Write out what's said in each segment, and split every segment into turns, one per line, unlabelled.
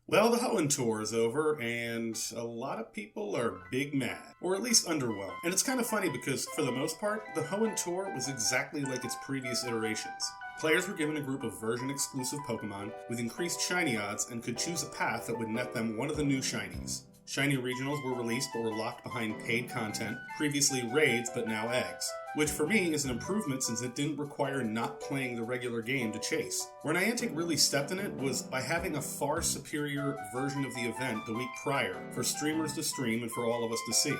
Well, the Hoenn tour is over, and a lot of people are big mad, or at least underwhelmed. And it's kind of funny because, for the most part, the Hoenn tour was exactly like its previous iterations. Players were given a group of version-exclusive Pokemon with increased shiny odds and could choose a path that would net them one of the new shinies. Shiny regionals were released but were locked behind paid content, previously raids but now eggs, which for me is an improvement since it didn't require not playing the regular game to chase. Where Niantic really stepped in it was by having a far superior version of the event the week prior for streamers to stream and for all of us to see.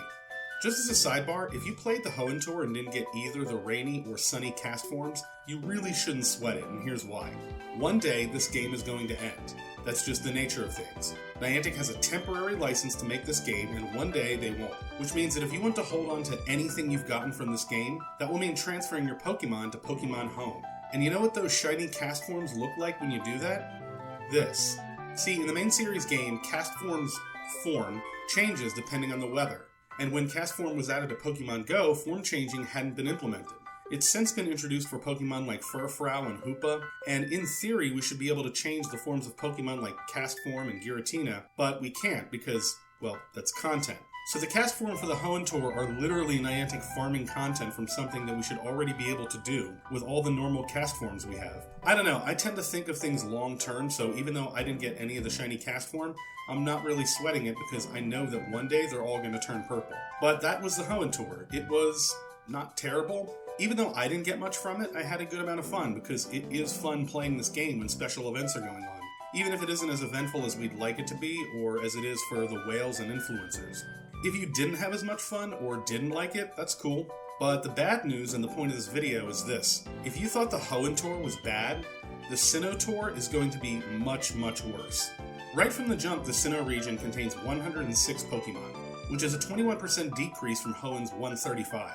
Just as a sidebar, if you played the Hoenn Tour and didn't get either the rainy or sunny Castforms, you really shouldn't sweat it, and here's why. One day, this game is going to end. That's just the nature of things. Niantic has a temporary license to make this game, and one day they won't. Which means that if you want to hold on to anything you've gotten from this game, that will mean transferring your Pokemon to Pokemon Home. And you know what those shiny Castforms look like when you do that? This. See, in the main series game, Castform's form changes depending on the weather. And when Castform was added to Pokemon Go, form changing hadn't been implemented. It's since been introduced for Pokemon like Furfrou and Hoopa, and in theory we should be able to change the forms of Pokemon like Castform and Giratina, but we can't because, well, that's content. So the Castform for the Hoenn Tour are literally Niantic farming content from something that we should already be able to do with all the normal Castforms we have. I don't know, I tend to think of things long term, so even though I didn't get any of the shiny Castform, I'm not really sweating it because I know that one day they're all going to turn purple. But that was the Hoenn Tour. It was not terrible. Even though I didn't get much from it, I had a good amount of fun because it is fun playing this game when special events are going on. Even if it isn't as eventful as we'd like it to be, or as it is for the whales and influencers. If you didn't have as much fun or didn't like it, that's cool. But the bad news and the point of this video is this. If you thought the Hoenn Tour was bad, the Sinnoh Tour is going to be much, much worse. Right from the jump, the Sinnoh region contains 106 Pokemon, which is a 21% decrease from Hoenn's 135.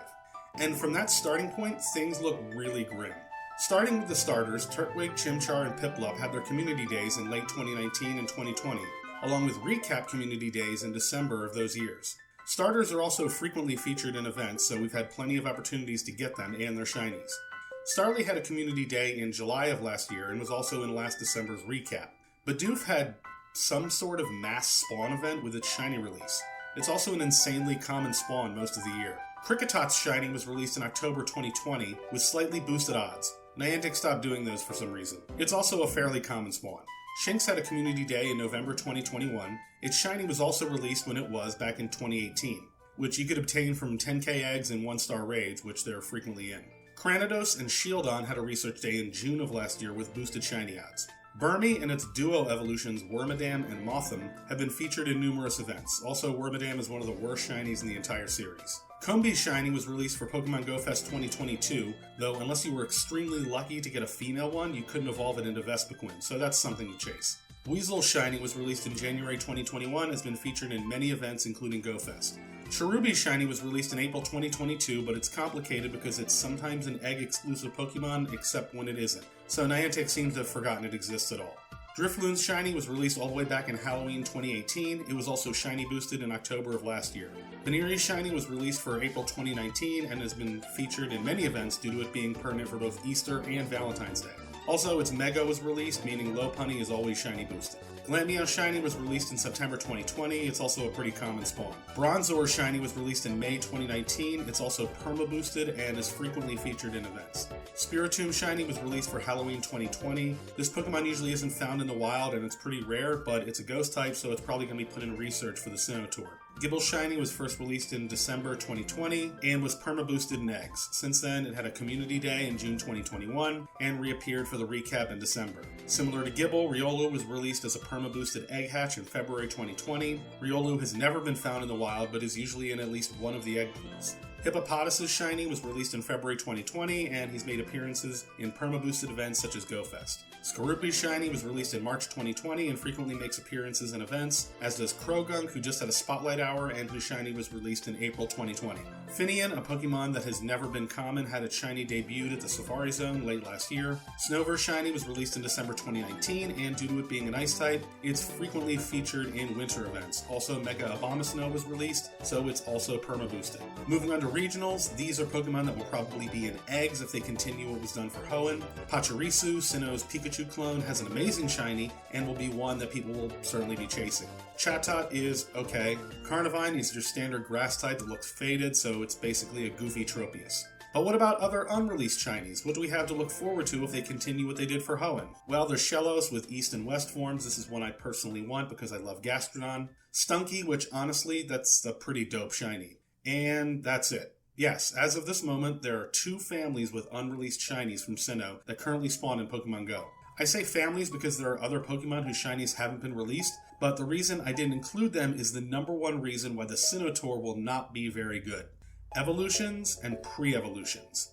And from that starting point, things look really grim. Starting with the starters, Turtwig, Chimchar, and Piplup had their community days in late 2019 and 2020, along with recap community days in December of those years. Starters are also frequently featured in events, so we've had plenty of opportunities to get them and their shinies. Starly had a community day in July of last year and was also in last December's recap. Bidoof had some sort of mass spawn event with its shiny release. It's also an insanely common spawn most of the year. Kricketot's shiny was released in October 2020 with slightly boosted odds. Niantic stopped doing those for some reason. It's also a fairly common spawn. Shinx had a community day in November 2021. Its shiny was also released when it was back in 2018, which you could obtain from 10k eggs and 1-star raids, which they're frequently in. Cranidos and Shieldon had a research day in June of last year with boosted shiny odds. Burmy and its duo evolutions Wormadam and Mothim have been featured in numerous events. Also, Wormadam is one of the worst shinies in the entire series. Combee's shiny was released for Pokemon Go Fest 2022, though unless you were extremely lucky to get a female one, you couldn't evolve it into Vespiquen, so that's something to chase. Weasel's shiny was released in January 2021 and has been featured in many events including Go Fest. Cherubi's shiny was released in April 2022, but it's complicated because it's sometimes an egg-exclusive Pokemon, except when it isn't. So Niantic seems to have forgotten it exists at all. Drifloon's shiny was released all the way back in Halloween 2018. It was also shiny boosted in October of last year. Venere's shiny was released for April 2019 and has been featured in many events due to it being permanent for both Easter and Valentine's Day. Also, its Mega was released, meaning Lopunny is always shiny boosted. Glammeow's shiny was released in September 2020. It's also a pretty common spawn. Bronzor's shiny was released in May 2019. It's also perma-boosted and is frequently featured in events. Spiritomb shiny was released for Halloween 2020. This Pokemon usually isn't found in the wild and it's pretty rare, but it's a ghost type, so it's probably going to be put in research for the Sinnoh Tour. Gibble's shiny was first released in December 2020 and was perma-boosted in eggs. Since then, it had a community day in June 2021 and reappeared for the recap in December. Similar to Gibble, Riolu was released as a perma-boosted egg hatch in February 2020. Riolu has never been found in the wild, but is usually in at least one of the egg pools. Hippopotas's shiny was released in February 2020, and he's made appearances in perma-boosted events such as Go Fest. Skorupi's shiny was released in March 2020 and frequently makes appearances in events, as does Krogunk, who just had a Spotlight Hour and whose shiny was released in April 2020. Finian, a Pokemon that has never been common, had its shiny debuted at the Safari Zone late last year. Snover's shiny was released in December 2019, and due to it being an ice type, it's frequently featured in winter events. Also, Mega Abomasnow was released, so it's also perma-boosted. Moving on to regionals, these are Pokemon that will probably be in eggs if they continue what was done for Hoenn. Pachirisu, Sinnoh's Pikachu Pikachu clone has an amazing shiny and will be one that people will certainly be chasing. Chatot is okay. Carnivine is your standard grass type that looks faded, so it's basically a goofy Tropius. But what about other unreleased shinies? What do we have to look forward to if they continue what they did for Hoenn? Well, there's Shellos with East and West forms. This is one I personally want because I love Gastrodon. Stunky, which honestly, that's a pretty dope shiny. And that's it. Yes, as of this moment, there are 2 families with unreleased shinies from Sinnoh that currently spawn in Pokemon Go. I say families because there are other Pokemon whose shinies haven't been released, but the reason I didn't include them is the number one reason why the Sinnoh Tour will not be very good. Evolutions and pre-evolutions.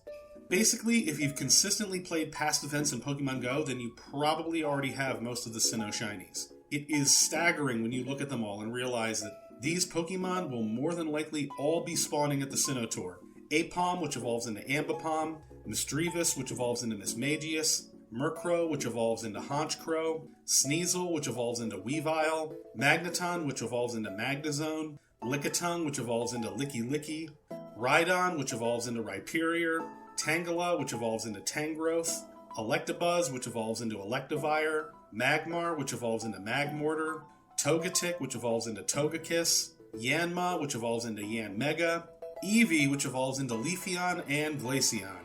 Basically, if you've consistently played past events in Pokemon Go, then you probably already have most of the Sinnoh shinies. It is staggering when you look at them all and realize that these Pokemon will more than likely all be spawning at the Sinnoh Tour. Aipom, which evolves into Ambipom, Misdreavus, which evolves into Mismagius, Murkrow, which evolves into Honchkrow, Sneasel, which evolves into Weavile, Magneton, which evolves into Magnezone, Lickitung, which evolves into Licky, Rhydon, which evolves into Rhyperior, Tangela, which evolves into Tangrowth, Electabuzz, which evolves into Electivire, Magmar, which evolves into Magmortar, Togetic, which evolves into Togekiss, Yanma, which evolves into Yanmega, Eevee, which evolves into Leafeon and Glaceon,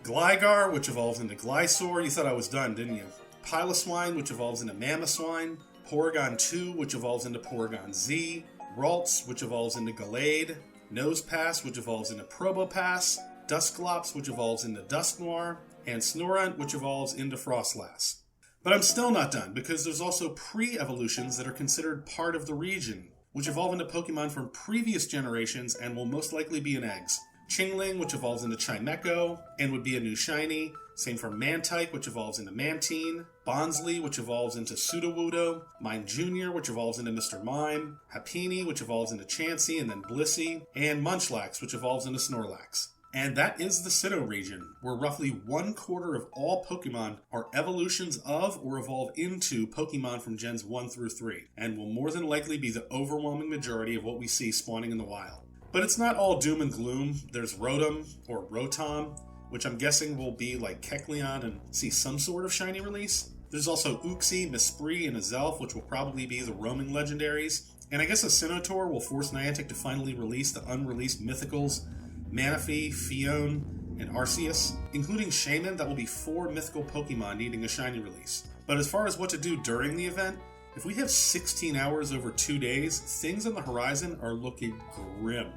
Gligar, which evolves into Glysaur. You thought I was done, didn't you? Piloswine, which evolves into Mamoswine, Porygon 2, which evolves into Porygon Z, Ralts, which evolves into Gallade, Nosepass, which evolves into Probopass, Dusclops, which evolves into Dusknoir, and Snorunt, which evolves into Frostlass. But I'm still not done, because there's also pre-evolutions that are considered part of the region, which evolve into Pokemon from previous generations and will most likely be in eggs. Chingling, which evolves into Chimecho, and would be a new shiny. Same for Mantike, which evolves into Mantine. Bonsly, which evolves into Sudowoodo. Mime Jr., which evolves into Mr. Mime. Happiny, which evolves into Chansey and then Blissey. And Munchlax, which evolves into Snorlax. And that is the Sinnoh region, where roughly 1/4 of all Pokemon are evolutions of or evolve into Pokemon from Gens 1 through 3, and will more than likely be the overwhelming majority of what we see spawning in the wild. But it's not all doom and gloom. There's Rotom, or Rotom, which I'm guessing will be like Kecleon and see some sort of shiny release. There's also Uxie, Mispree, and Azelf, which will probably be the roaming legendaries. And I guess a Sinnoh Tour will force Niantic to finally release the unreleased Mythicals, Manaphy, Fion, and Arceus, including Shaman. That will be 4 mythical Pokemon needing a shiny release. But as far as what to do during the event, if we have 16 hours over 2 days, things on the horizon are looking grim.